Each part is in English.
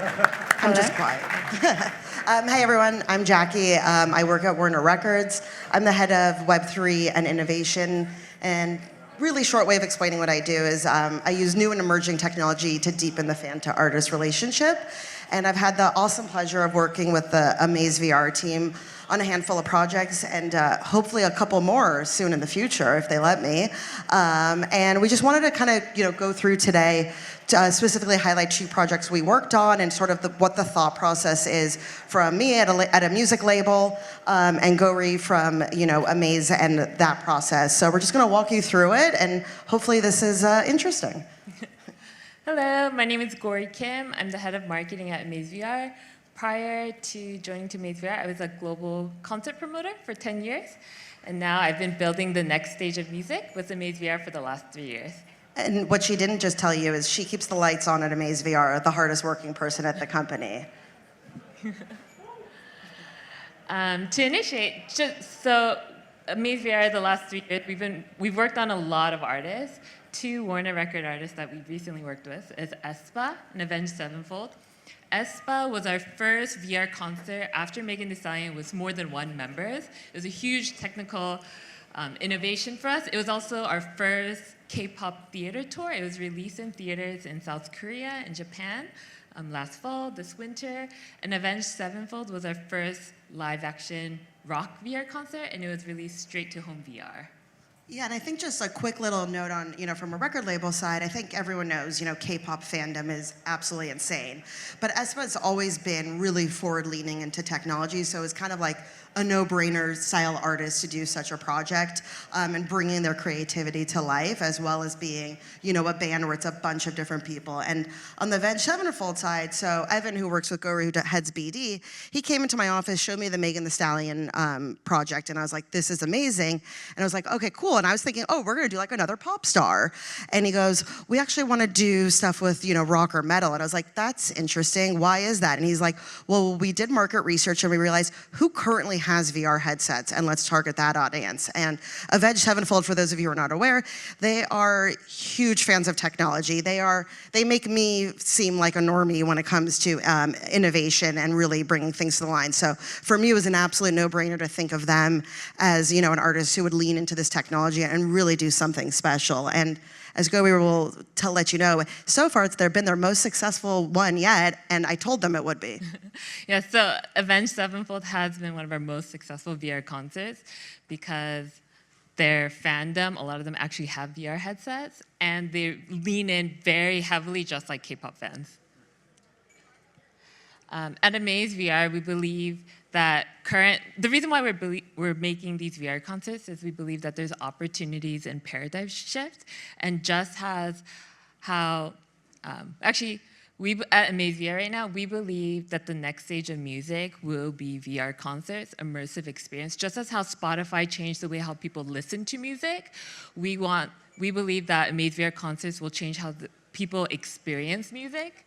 I'm just quiet. Hey everyone, I'm Jacqui. I work at Warner Records. I'm the head of Web3 and innovation. And really short way of explaining what I do is I use new and emerging technology to deepen the fan to artist relationship. And I've had the awesome pleasure of working with the AmazeVR team on a handful of projects and hopefully a couple more soon in the future if they let me. And we just wanted to kind of go through today to specifically highlight 2 projects we worked on and sort of what the thought process is from me at a music label and Gohree from Amaze and that process. So we're just going to walk you through it and hopefully this is interesting. Hello, my name is Gohree Kim. I'm the head of marketing at AmazeVR. Prior to joining to AmazeVR, I was a global concert promoter for 10 years. And now I've been building the next stage of music with AmazeVR for the last 3 years. And what she didn't just tell you is she keeps the lights on at AmazeVR, the hardest working person at the company. To initiate, so AmazeVR the last 3 years, we've worked on a lot of artists. 2 Warner Record artists that we've recently worked with is aespa and Avenged Sevenfold. aespa was our first VR concert after Megan Thee Stallion with more than 1 member. It was a huge technical innovation for us. It was also our first K-pop theater tour. It was released in theaters in South Korea and Japan last fall, this winter. And Avenged Sevenfold was our first live-action rock VR concert, and it was released straight to home VR. Yeah, and I think just a quick little note on, from a record label side, I think everyone knows, K-pop fandom is absolutely insane. But aespa's always been really forward-leaning into technology, so it's kind of like a no-brainer style artist to do such a project and bringing their creativity to life, as well as being, a band where it's a bunch of different people. And on the Avenged Sevenfold side, so Evan, who works with Gohree, who heads BD, he came into my office, showed me the Megan Thee Stallion project, and I was like, this is amazing. And I was like, okay, cool. And I was thinking, oh, we're gonna do like another pop star. And he goes, we actually wanna do stuff with, rock or metal. And I was like, that's interesting. Why is that? And he's like, well, we did market research and we realized who currently has VR headsets, and let's target that audience. And Avenged Sevenfold, for those of you who are not aware, they are huge fans of technology. They make me seem like a normie when it comes to innovation and really bringing things to the line. So for me, it was an absolute no-brainer to think of them as, an artist who would lean into this technology and really do something special. And as Gohree will let you know, so far they've been their most successful one yet, and I told them it would be. Yeah, so Avenged Sevenfold has been one of our most successful VR concerts because their fandom, a lot of them actually have VR headsets, and they lean in very heavily, just like K-pop fans. At AmazeVR, we believe that the reason why we're making these VR concerts is we believe that there's opportunities in paradigm shift, and just as how, actually, at AmazeVR right now, we believe that the next stage of music will be VR concerts, immersive experience. Just as how Spotify changed the way how people listen to music, we believe that AmazeVR concerts will change how people experience music.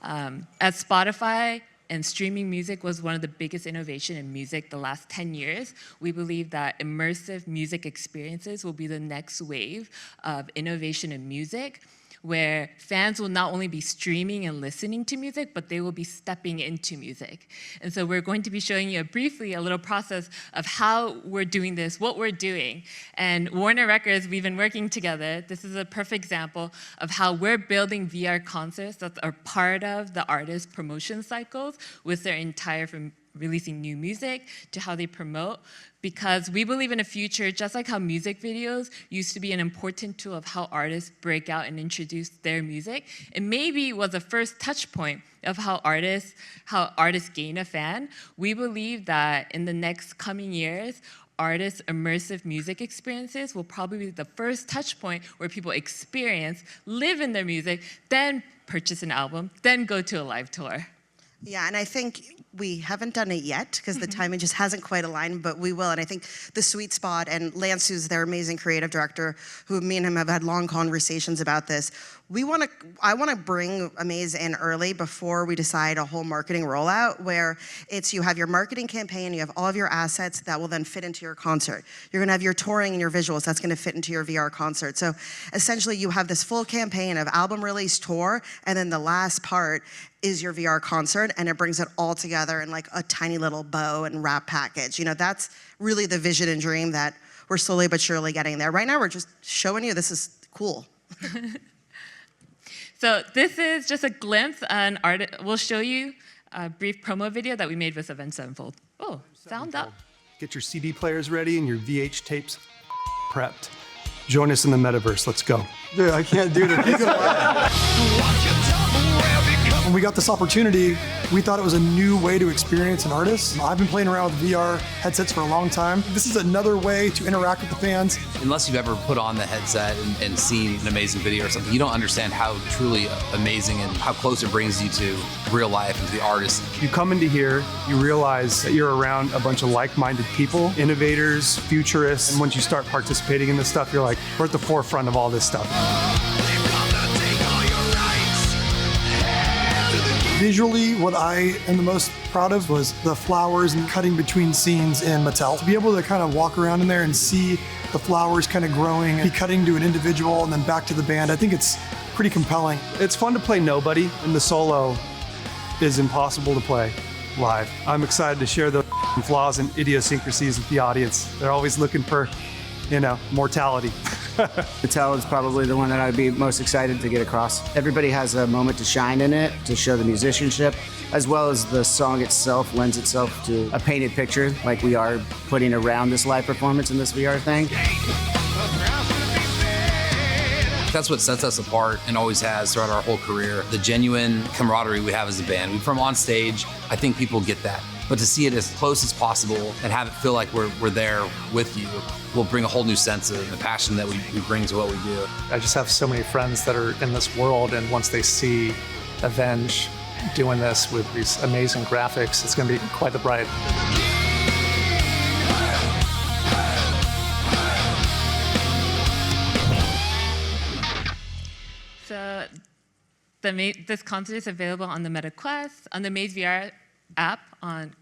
As Spotify and streaming music was one of the biggest innovation in music the last 10 years, we believe that immersive music experiences will be the next wave of innovation in music, where fans will not only be streaming and listening to music, but they will be stepping into music. And so we're going to be showing you briefly a little process of how we're doing this, what we're doing. And Warner Records, we've been working together. This is a perfect example of how we're building VR concerts that are part of the artist promotion cycles with their entire, from releasing new music to how they promote, because we believe in a future, just like how music videos used to be an important tool of how artists break out and introduce their music. It maybe was the first touch point of how artists gain a fan. We believe that in the next coming years, artists' immersive music experiences will probably be the first touch point where people experience, live in their music, then purchase an album, then go to a live tour. Yeah, and I think we haven't done it yet because the timing just hasn't quite aligned, but we will. And I think the sweet spot, and Lance, who's their amazing creative director, who me and him have had long conversations about this, I want to bring Amaze in early before we decide a whole marketing rollout, where it's you have your marketing campaign, you have all of your assets that will then fit into your concert. You're going to have your touring and your visuals that's going to fit into your VR concert. So essentially you have this full campaign of album release, tour, and then the last part is your VR concert, and it brings it all together in like a tiny little bow and wrap package. You know, that's really the vision and dream that we're slowly but surely getting there. Right now we're just showing you this is cool. So this is just a glimpse, we'll show you a brief promo video that we made with Avenged Sevenfold. Oh, sound up. Get your CD players ready and your VH tapes prepped. Join us in the metaverse, let's go. Dude, I can't do this. When we got this opportunity, we thought it was a new way to experience an artist. I've been playing around with VR headsets for a long time. This is another way to interact with the fans. Unless you've ever put on the headset and seen an amazing video or something, you don't understand how truly amazing and how close it brings you to real life and to the artist. You come into here, you realize that you're around a bunch of like-minded people, innovators, futurists, and once you start participating in this stuff, you're like, we're at the forefront of all this stuff. Visually, what I am the most proud of was the flowers and cutting between scenes in Mattel. To be able to kind of walk around in there and see the flowers kind of growing, be cutting to an individual and then back to the band, I think it's pretty compelling. It's fun to play nobody, and the solo is impossible to play live. I'm excited to share the flaws and idiosyncrasies with the audience. They're always looking for, mortality. Mattel is probably the one that I'd be most excited to get across. Everybody has a moment to shine in it, to show the musicianship, as well as the song itself lends itself to a painted picture like we are putting around this live performance in this VR thing. That's what sets us apart and always has throughout our whole career. The genuine camaraderie we have as a band. From on stage, I think people get that. But to see it as close as possible and have it feel like we're there with you will bring a whole new sense of the passion that we bring to what we do. I just have so many friends that are in this world, and once they see Avenge doing this with these amazing graphics, it's going to be quite the ride. So this concert is available on the Meta Quest, on the AmazeVR app on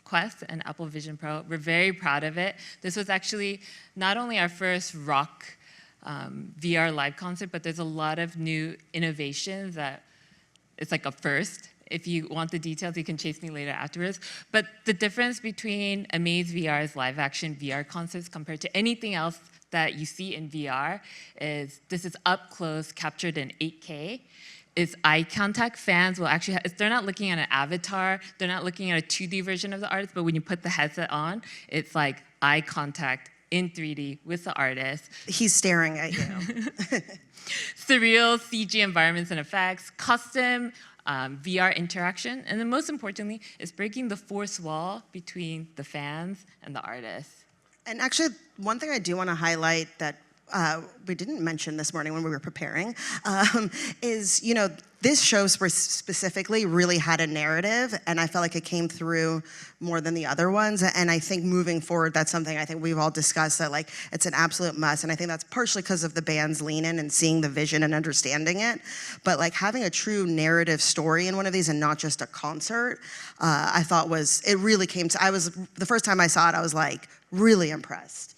Quest and Apple Vision Pro. We're very proud of it. This was actually not only our first rock VR live concert, but there's a lot of new innovations that it's like a first. If you want the details, you can chase me later afterwards. But the difference between AmazeVR's live action VR concerts compared to anything else that you see in VR is this is up close, captured in 8K. Is eye contact. Fans will actually, they're not looking at an avatar, they're not looking at a 2D version of the artist, but when you put the headset on, it's like eye contact in 3D with the artist. He's staring at you. Surreal CG environments and effects, custom VR interaction, and then most importantly, is breaking the fourth wall between the fans and the artists. And actually, one thing I do want to highlight that we didn't mention this morning when we were preparing, is, this show specifically really had a narrative, and I felt like it came through more than the other ones. And I think moving forward, that's something I think we've all discussed, that like it's an absolute must. And I think that's partially because of the band's lean in and seeing the vision and understanding it. But like having a true narrative story in one of these and not just a concert, I thought it really came to, the first time I saw it, I was like really impressed.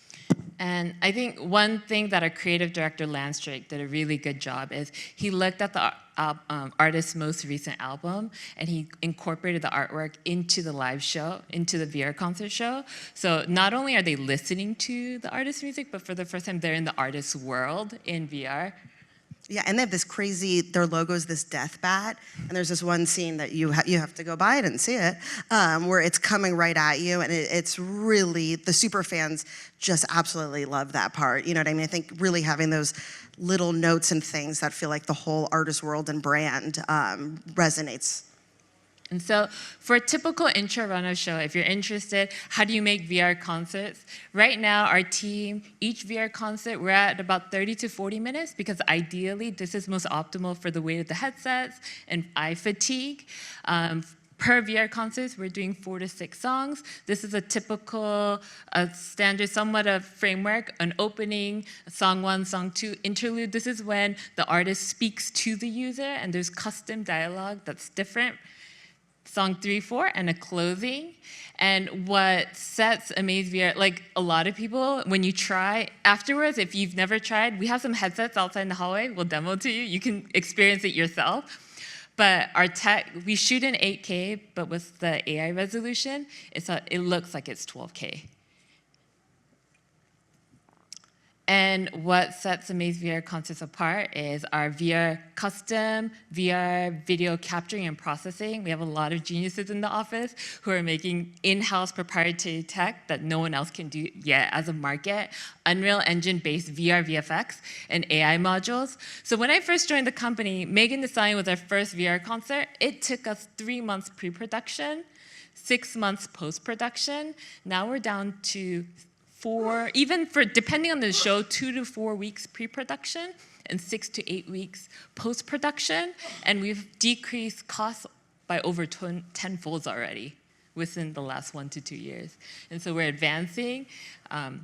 And I think one thing that our creative director, Lance Drake, did a really good job is he looked at the artist's most recent album and he incorporated the artwork into the live show, into the VR concert show. So not only are they listening to the artist's music, but for the first time, they're in the artist's world in VR. Yeah, and they have this crazy, their logo is this death bat, and there's this one scene that you have to go by, I didn't see it, where it's coming right at you, and it's really, the super fans just absolutely love that part, you know what I mean? I think really having those little notes and things that feel like the whole artist world and brand resonates. And so for a typical intro run of show, if you're interested, how do you make VR concerts? Right now, our team, each VR concert, we're at about 30 to 40 minutes because ideally, this is most optimal for the weight of the headsets and eye fatigue. per VR concerts, we're doing 4 to 6 songs. This is a typical, standard, somewhat of framework, an opening, song 1, song 2, interlude. This is when the artist speaks to the user, and there's custom dialogue that's different. Song 3, 4, and a closing. And what sets AmazeVR, like a lot of people, when you try, afterwards, if you've never tried, we have some headsets outside in the hallway. We'll demo it to you. You can experience it yourself. But our tech, we shoot in 8K, but with the AI resolution, it looks like it's 12K. And what sets AmazeVR concerts apart is our custom VR video capturing and processing. We have a lot of geniuses in the office who are making in-house proprietary tech that no one else can do yet as a market. Unreal Engine-based VR VFX and AI modules. So when I first joined the company, Megan Thee Stallion was our first VR concert. It took us 3 months pre-production, 6 months post-production. Now we're down to depending on the show, 2 to 4 weeks pre-production and 6 to 8 weeks post-production. And we've decreased costs by over 10-folds already within the last 1 to 2 years. And so we're advancing.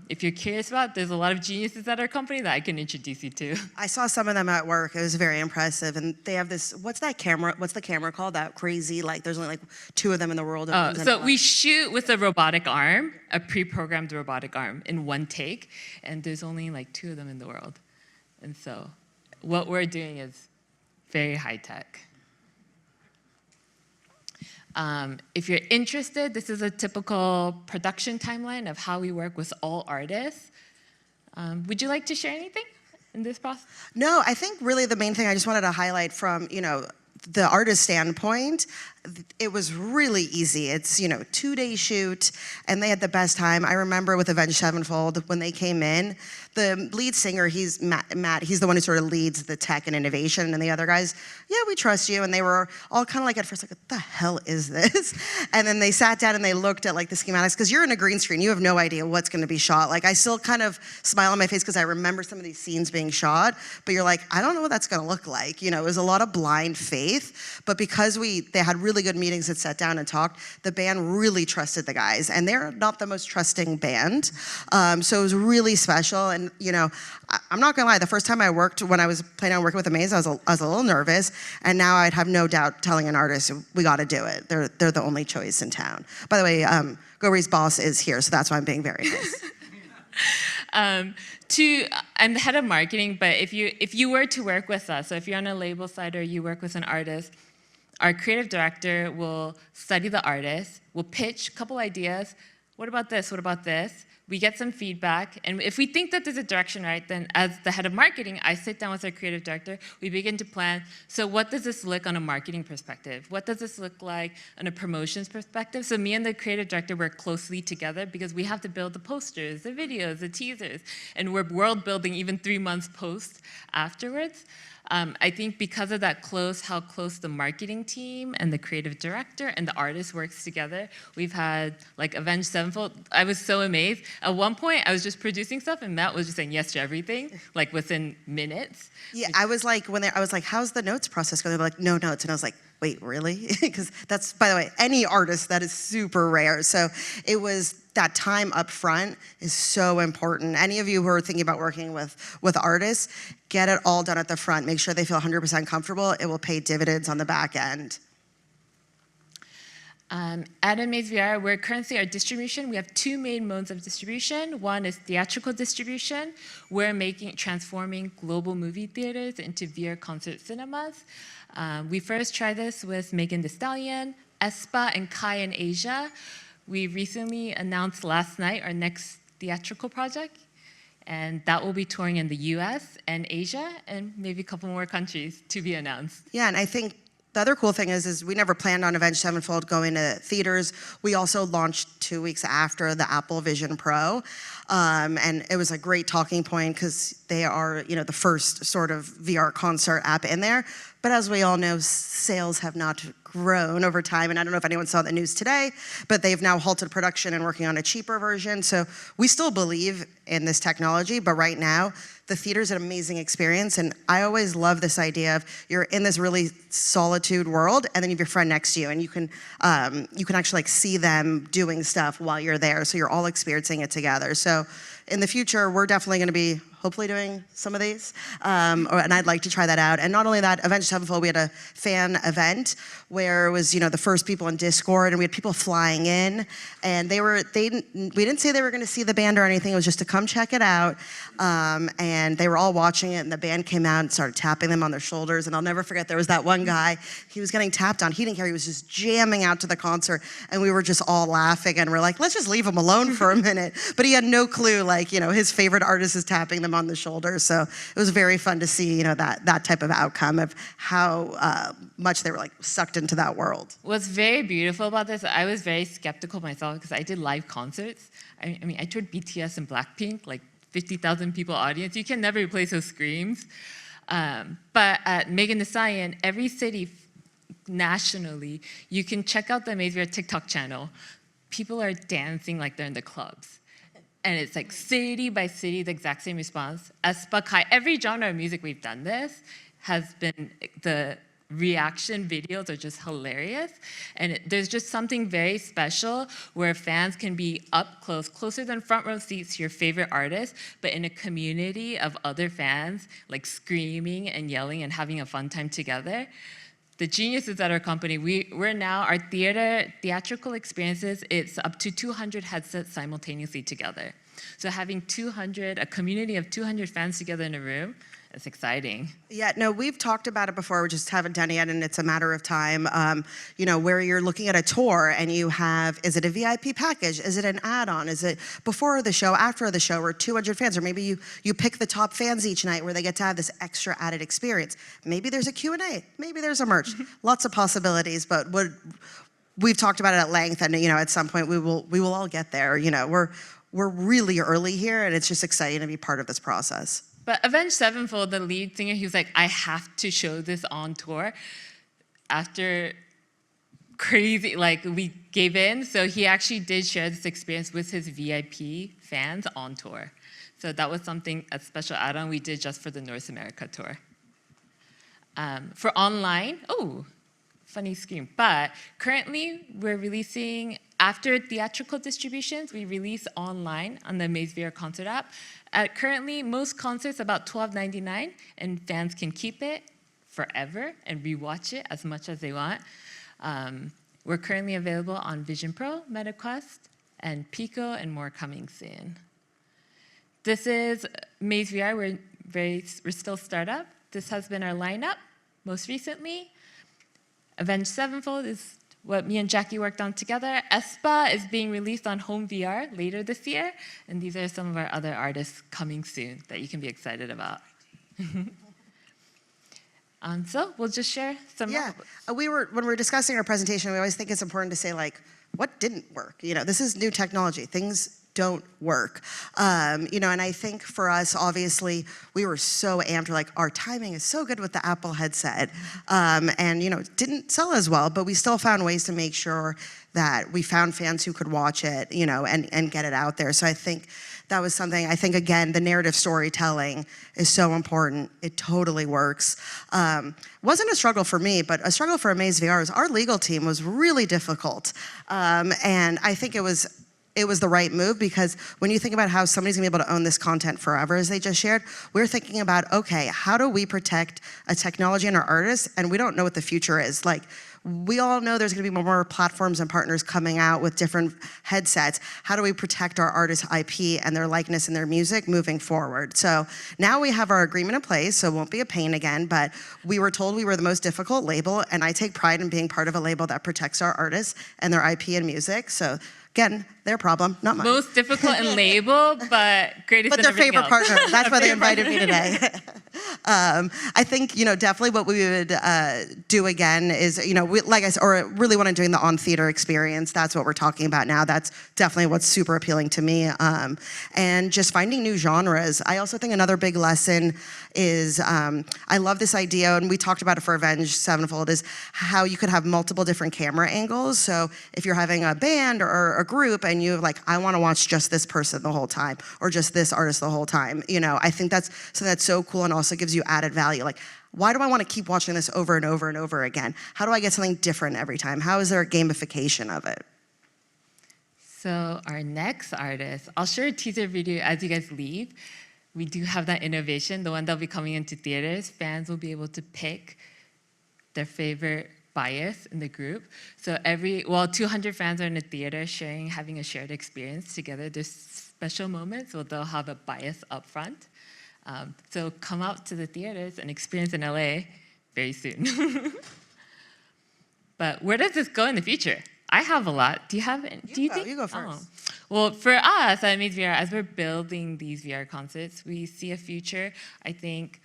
If you're curious about, there's a lot of geniuses at our company that I can introduce you to. I saw some of them at work. It was very impressive. And they have this, what's the camera called? That crazy, like there's only like 2 of them in the world. So we shoot with a robotic arm, a pre-programmed robotic arm in 1 take. And there's only like 2 of them in the world. And so what we're doing is very high tech. If you're interested, this is a typical production timeline of how we work with all artists. Would you like to share anything in this process? No, I think really the main thing I just wanted to highlight from, the artist standpoint, it was really easy. It's, 2-day shoot, and they had the best time. I remember with Avenged Sevenfold, when they came in, the lead singer, he's Matt, he's the one who sort of leads the tech and innovation, and the other guys, yeah, we trust you. And they were all kind of like at first, like, what the hell is this? And then they sat down and they looked at like the schematics, because you're in a green screen, you have no idea what's gonna be shot. Like I still kind of smile on my face because I remember some of these scenes being shot, but you're like, I don't know what that's gonna look like. It was a lot of blind faith, but because they had really good meetings that sat down and talked, the band really trusted the guys, and they're not the most trusting band. So it was really special. And I'm not gonna lie, the first time I worked, when I was planning on working with Amaze, I was a little nervous, and now I'd have no doubt telling an artist, we gotta do it. They're the only choice in town. By the way, Gohree's boss is here, so that's why I'm being very nice. I'm the head of marketing, but if you were to work with us, so if you're on a label side or you work with an artist, our creative director will study the artist, will pitch a couple ideas. What about this? What about this? We get some feedback, and if we think that there's a direction right, then as the head of marketing, I sit down with our creative director, we begin to plan, so what does this look on a marketing perspective? What does this look like on a promotions perspective? So me and the creative director work closely together because we have to build the posters, the videos, the teasers, and we're world building even 3 months post afterwards. I think because of that how close the marketing team and the creative director and the artist works together, we've had like Avenged Sevenfold. I was so amazed. At one point, I was just producing stuff, and Matt was just saying yes to everything, like within minutes. Yeah, I was like, how's the notes process going? They were like, no notes. And I was like, wait, really? Because that's, by the way, any artist, that is super rare. So it was, that time up front is so important. Any of you who are thinking about working with artists, get it all done at the front. Make sure they feel 100% comfortable. It will pay dividends on the back end. At AmazeVR, we're currently our distribution. We have 2 main modes of distribution. One is theatrical distribution. We're transforming global movie theaters into VR concert cinemas. We first tried this with Megan Thee Stallion, aespa, and Kai in Asia. We recently announced last night our next theatrical project, and that will be touring in the US and Asia, and maybe a couple more countries to be announced. Yeah, and I think the other cool thing is we never planned on Avenged Sevenfold going to theaters. We also launched 2 weeks after the Apple Vision Pro. And it was a great talking point because they are, the first sort of VR concert app in there. But as we all know, sales have not grown over time, and I don't know if anyone saw the news today, but they've now halted production and working on a cheaper version. So we still believe in this technology, but right now, the theater's an amazing experience, and I always love this idea of you're in this really solitude world, and then you have your friend next to you, and you can actually like see them doing stuff while you're there, so you're all experiencing it together. So in the future, we're definitely going to be hopefully doing some of these, and I'd like to try that out. And not only that, Avenged Sevenfold, we had a fan event where it was, the first people in Discord, and we had people flying in, and we didn't say they were going to see the band or anything. It was just to come check it out, and they were all watching it, and the band came out and started tapping them on their shoulders. And I'll never forget, there was that one guy, he was getting tapped on. He didn't care. He was just jamming out to the concert, and we were just all laughing, and we're like, let's just leave him alone for a minute. But he had no clue, his favorite artist is tapping them on the shoulder. So it was very fun to see, that type of outcome of how much they were sucked into that world. What's very beautiful about this, I was very skeptical myself because I did live concerts. I mean, I toured BTS and Blackpink, 50,000 people audience. You can never replace those screams. But at Megan Thee Stallion, every city nationally, you can check out the AmazeVR TikTok channel. People are dancing like they're in the clubs. And it's city by city, the exact same response. aespa, Kai, every genre of music we've done this has been, the reaction videos are just hilarious. And there's just something very special where fans can be up close, closer than front row seats to your favorite artist, but in a community of other fans, screaming and yelling and having a fun time together. The genius is at our company. We're now, our theatrical experiences, it's up to 200 headsets simultaneously together. So having a community of 200 fans together in a room, it's exciting. Yeah, no, we've talked about it before, we just haven't done it yet, and it's a matter of time, where you're looking at a tour and you have, is it a VIP package? Is it an add-on? Is it before the show, after the show, or 200 fans? Or maybe you pick the top fans each night where they get to have this extra added experience. Maybe there's a Q&A, maybe there's a merch. Lots of possibilities, but we've talked about it at length, and at some point we will all get there. We're really early here, and it's just exciting to be part of this process. But Avenged Sevenfold, the lead singer, he was like, I have to show this on tour. After crazy, we gave in, so he actually did share this experience with his VIP fans on tour. So that was a special add-on we did just for the North America tour. For online, funny screen, but currently we're releasing, after theatrical distributions, we release online on the AmazeVR concert app. Currently, most concerts about $12.99, and fans can keep it forever and rewatch it as much as they want. We're currently available on Vision Pro, MetaQuest, and Pico, and more coming soon. This is AmazeVR. We're still startup. This has been our lineup most recently. Avenged Sevenfold is what me and Jacqui worked on together. aespa is being released on home VR later this year, and these are some of our other artists coming soon that you can be excited about. So we'll just share some more. When we were discussing our presentation, we always think it's important to say, what didn't work? This is new technology. Things don't work. And I think for us, obviously, we were so amped. We're our timing is so good with the Apple headset. It didn't sell as well, but we still found ways to make sure that we found fans who could watch it, and get it out there. So I think that was something, again, the narrative storytelling is so important. It totally works. Wasn't a struggle for me, but a struggle for AmazeVR is our legal team was really difficult. And I think it was the right move, because when you think about how somebody's gonna be able to own this content forever, as they just shared, we're thinking about, okay, how do we protect a technology and our artists, and we don't know what the future is. We all know there's gonna be more platforms and partners coming out with different headsets. How do we protect our artists' IP and their likeness and their music moving forward? So now we have our agreement in place, so it won't be a pain again, but we were told we were the most difficult label, and I take pride in being part of a label that protects our artists and their IP and music. So Again, their problem, not mine. Most difficult in label, but greatest But in their everything favorite else. partner. That's why they invited me today. I think, definitely what we would do again is, like I said, or really want to do the on-theater experience. That's what we're talking about now. That's definitely what's super appealing to me. And just finding new genres. I also think another big lesson is, I love this idea, and we talked about it for Avenged Sevenfold, is how you could have multiple different camera angles. So if you're having a band or a group and you're like, I want to watch just this person the whole time or just this artist the whole time, I think that's something that's so cool and also gives you added value. Like, why do I want to keep watching this over and over and over again? How do I get something different every time? How is there a gamification of it? So our next artist, I'll share a teaser video as you guys leave. We do have that innovation, the one that'll be coming into theaters. Fans will be able to pick their favorite bias in the group. So 200 fans are in the theater having a shared experience together. There's special moments where they'll have a bias up front. So come out to the theaters and experience in LA very soon. But where does this go in the future? I have a lot. Do you have it? Do you think? You go first. Well, for us at AmazeVR, as we're building these VR concerts, we see a future, I think,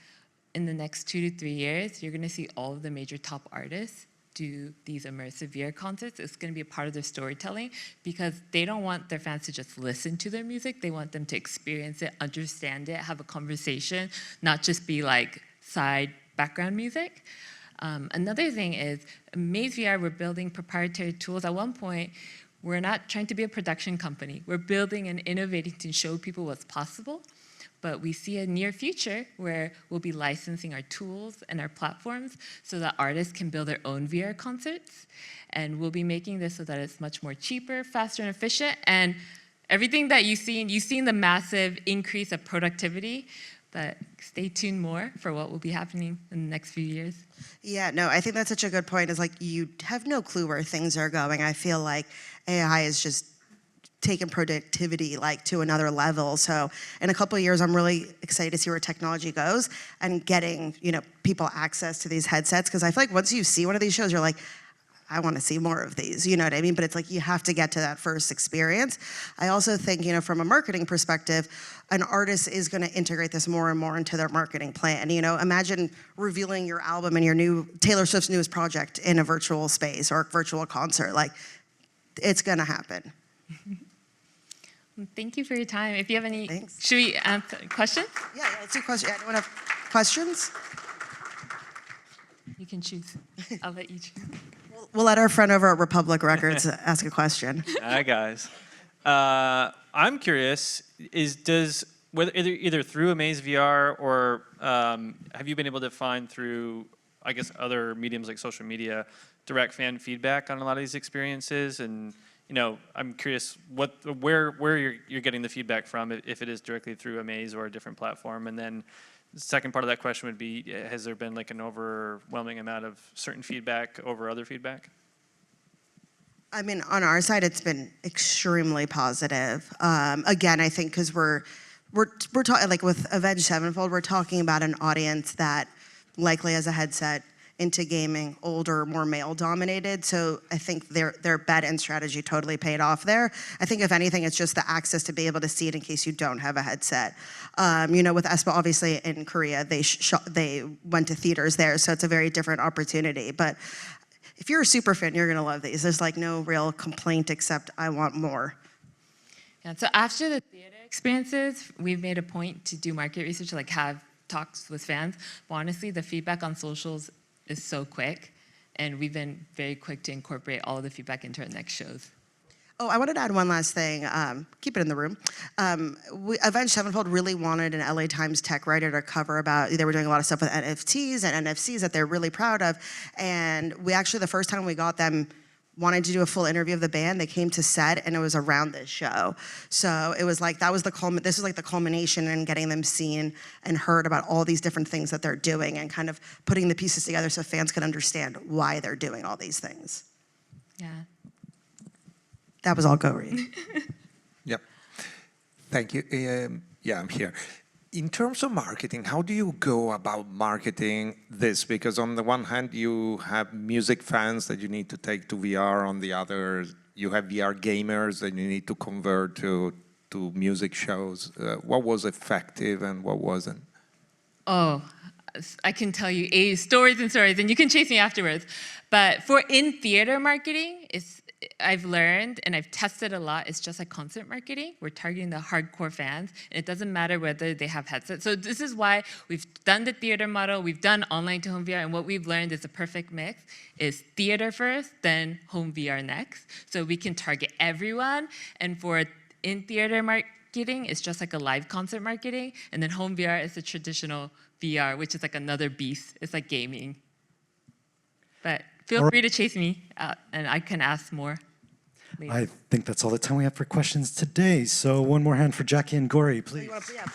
in the next 2 to 3 years, you're going to see all of the major top artists do these immersive VR concerts. It's going to be a part of their storytelling because they don't want their fans to just listen to their music. They want them to experience it, understand it, have a conversation, not just be like side background music. Another thing is, AmazeVR, we're building proprietary tools. At one point, we're not trying to be a production company. We're building and innovating to show people what's possible. But we see a near future where we'll be licensing our tools and our platforms so that artists can build their own VR concerts. And we'll be making this so that it's much more cheaper, faster, and efficient. And everything that you've seen the massive increase of productivity, but stay tuned more for what will be happening in the next few years. Yeah, no, I think that's such a good point. Is like you have no clue where things are going. I feel like AI is just taking productivity like to another level. So in a couple of years, I'm really excited to see where technology goes and getting people access to these headsets, because I feel like once you see one of these shows, you're like, I want to see more of these, you know what I mean? But it's like you have to get to that first experience. I also think, from a marketing perspective, an artist is going to integrate this more and more into their marketing plan. Imagine revealing your album and your Taylor Swift's newest project in a virtual space or a virtual concert. Like, it's going to happen. Thank you for your time. If you have any, Thanks. Should we answer questions? Yeah, let's do questions. Anyone have questions? You can choose. I'll let you choose. We'll let our friend over at Republic Records ask a question. Hi, guys. I'm curious, whether either through AmazeVR or have you been able to find through, I guess, other mediums like social media, direct fan feedback on a lot of these experiences? And I'm curious where you're getting the feedback from, if it is directly through Amaze or a different platform. And then the second part of that question would be, has there been like an overwhelming amount of certain feedback over other feedback? I mean, on our side, it's been extremely positive. Again, I think because we're talking, like with Avenged Sevenfold, we're talking about an audience that likely has a headset into gaming, older, more male-dominated. So I think their bet and strategy totally paid off there. I think if anything, it's just the access to be able to see it in case you don't have a headset. With Espa, obviously in Korea, they went to theaters there, so it's a very different opportunity. But if you're a super fan, you're gonna love these. There's like no real complaint except I want more. Yeah, so after the theater experiences, we've made a point to do market research, like have talks with fans. But honestly, the feedback on socials is so quick, and we've been very quick to incorporate all of the feedback into our next shows. Oh, I wanted to add one last thing. Keep it in the room. Avenged Sevenfold really wanted an LA Times tech writer to cover about, they were doing a lot of stuff with NFTs and NFCs that they're really proud of. And we actually, the first time we got them, wanted to do a full interview of the band. They came to set, and it was around this show. So it was like, this was like the culmination in getting them seen and heard about all these different things that they're doing and kind of putting the pieces together so fans could understand why they're doing all these things. Yeah. That was all Gohree. Yep. Thank you. Yeah, I'm here. In terms of marketing, how do you go about marketing this? Because on the one hand, you have music fans that you need to take to VR. On the other, you have VR gamers and you need to convert to music shows. What was effective and what wasn't? Oh, I can tell you stories and stories, and you can chase me afterwards. But for in-theater marketing, I've learned and I've tested a lot, it's just like concert marketing. We're targeting the hardcore fans, and it doesn't matter whether they have headsets. So this is why we've done the theater model, we've done online to home VR, and what we've learned is the perfect mix is theater first, then home VR next. So we can target everyone, and for in-theater marketing, it's just like a live concert marketing, and then home VR is the traditional VR, which is like another beast. It's like gaming. But feel free to chase me out, and I can ask more later. I think that's all the time we have for questions today. So one more hand for Jacqui and Gohree, please. Yeah,